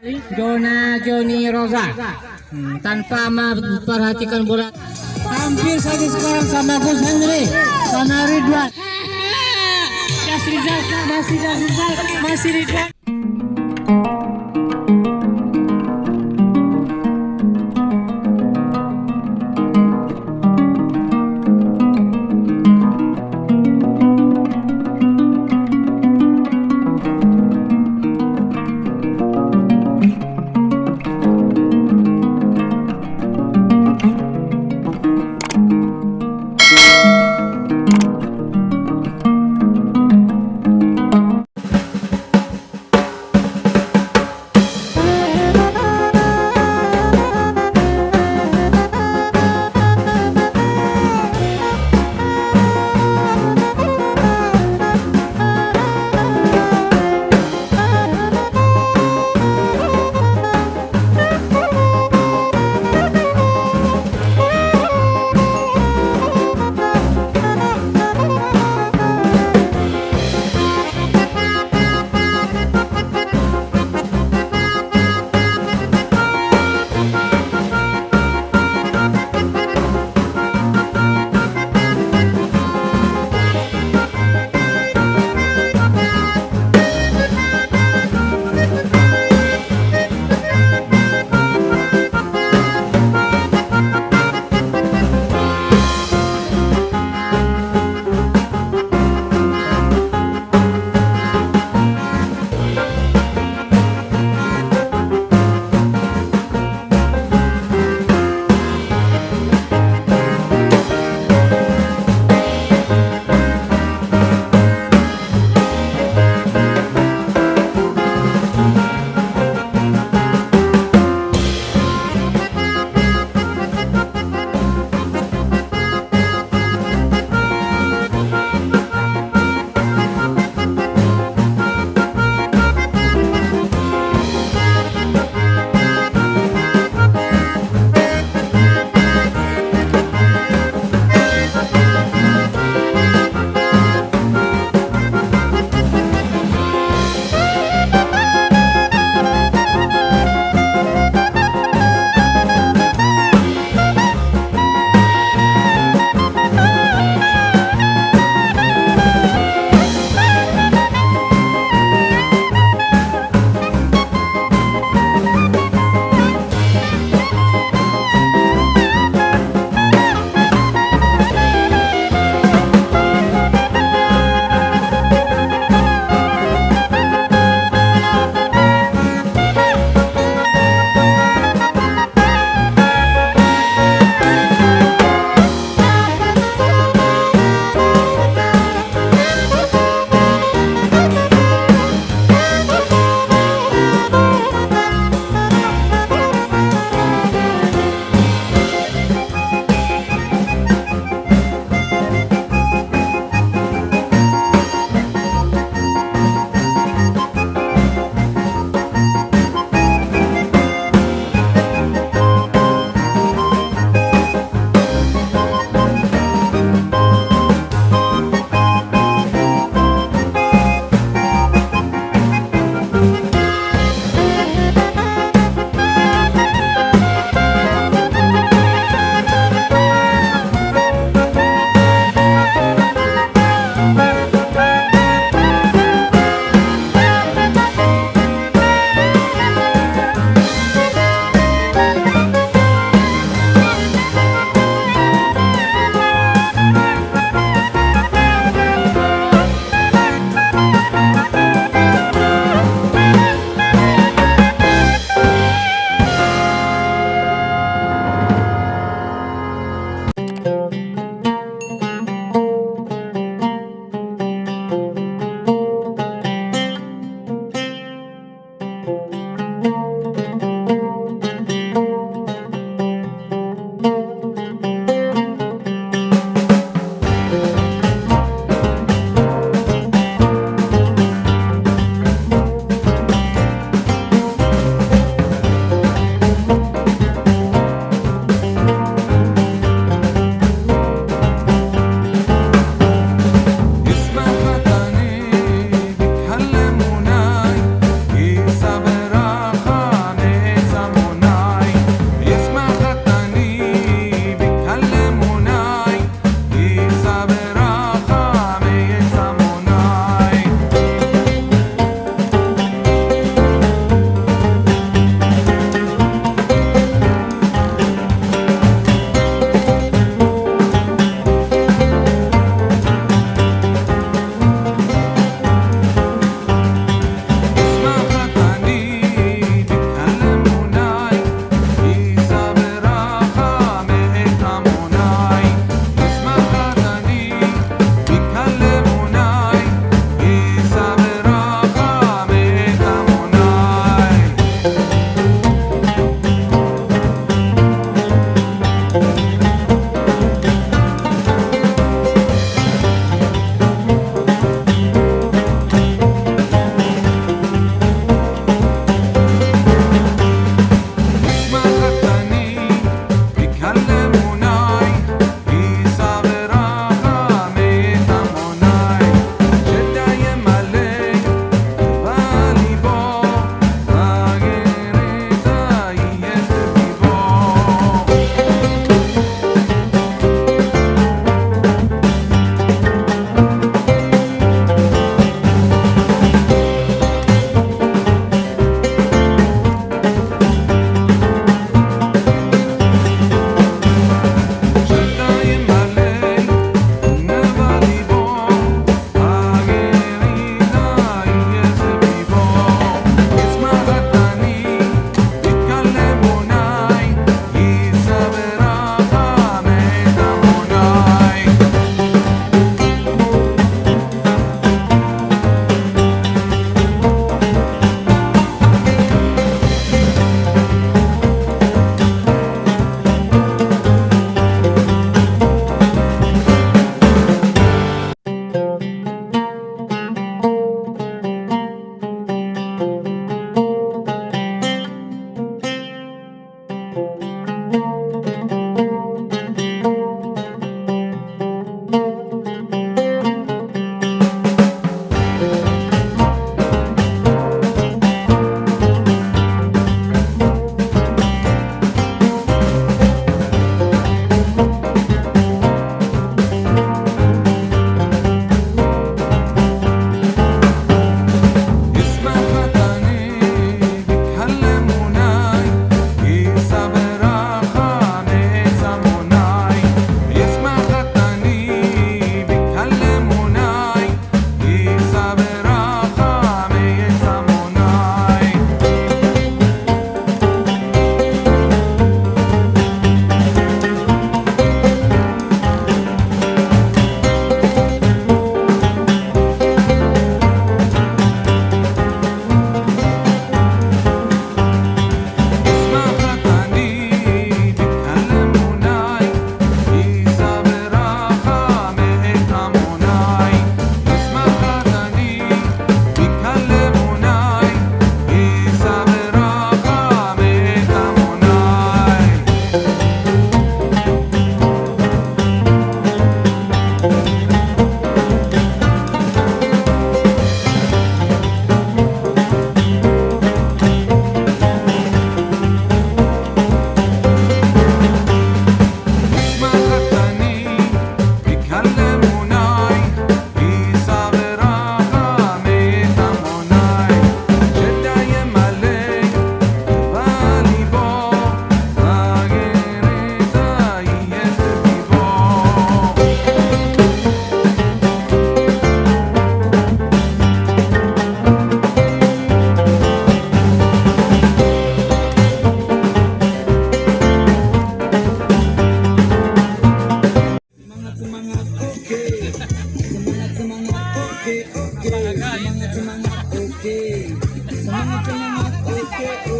Jona Joni Roza. Tanpa memperhatikan bola. Hampir saja sekarang sama Gus Henry, sama Ridwan. Masih Ridwan.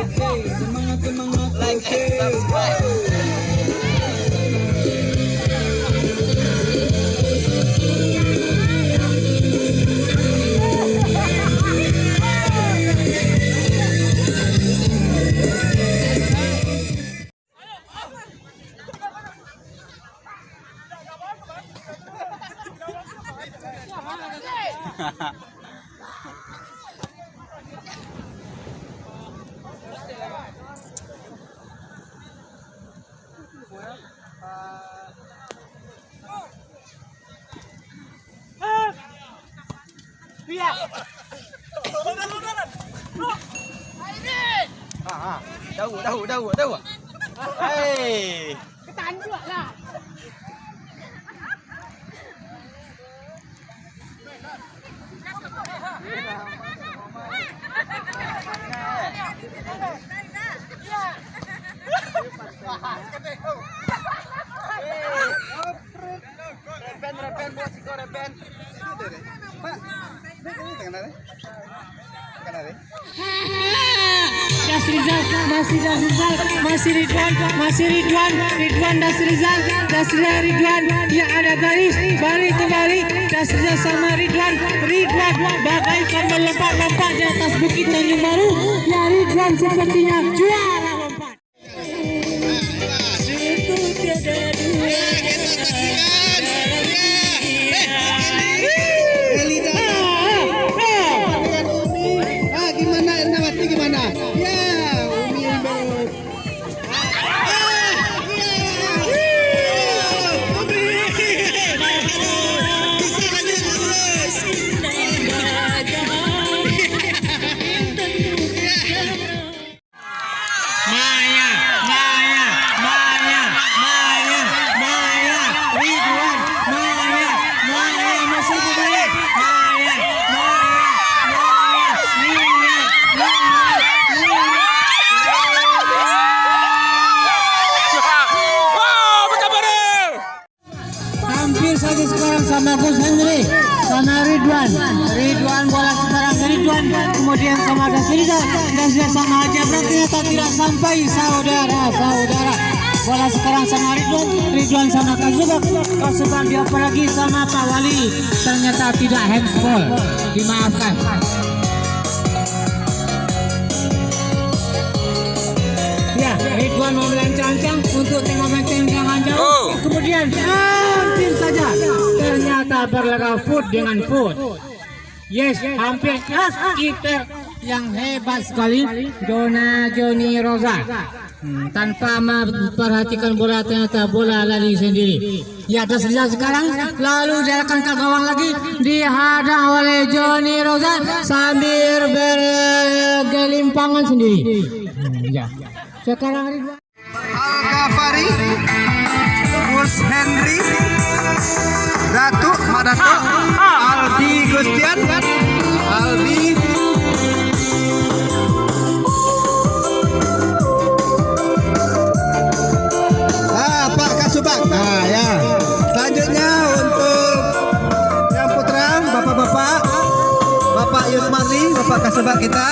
Semangat, like and subscribe. Đâu. Hey. Repen buat siko repen. Pak. Tengah. Das Rizal, masih Ridwan, Das Rizal, Ridwan, ya ada garis, balik kembali, Das Rizal sama Ridwan, bagaikan melompat-lompat di atas bukit Tanjung Baru, ya Ridwan sepertinya juara lompat. Gimana? Ya, Umi Imbel. Hampir saja sekarang sama Gus Henry, sama Ridwan bola sekarang Ridwan, kemudian sama Das Rizal sama Haji ternyata tidak sampai saudara. Bola sekarang sama Ridwan sama Kasubag dioper lagi sama Pak Wali, ternyata tidak handsball, dimaafkan. Ya, Ridwan mau melancang untuk tengok benteng jangan jauh. Kemudian hampir saja ternyata berlaga foot dengan foot. Yes, hampir. Kiper yang hebat sekali, Joni Roza. Tanpa memperhatikan bola ternyata bola lari sendiri. Ya, Das Rizal sekarang lalu diarahkan ke gawang lagi, dihadang oleh Joni Roza sambil bergelimpangan sendiri. Ya. Sekarang Ridwan Al-Ghafari, Gus Henry, Datuk, Mak Datuk, Aldi Gustian, Aldi. Pak Kasubag. Nah, ya. Selanjutnya untuk yang putra, bapak-bapak, Bapak Yusmarli, Bapak Kasubag kita.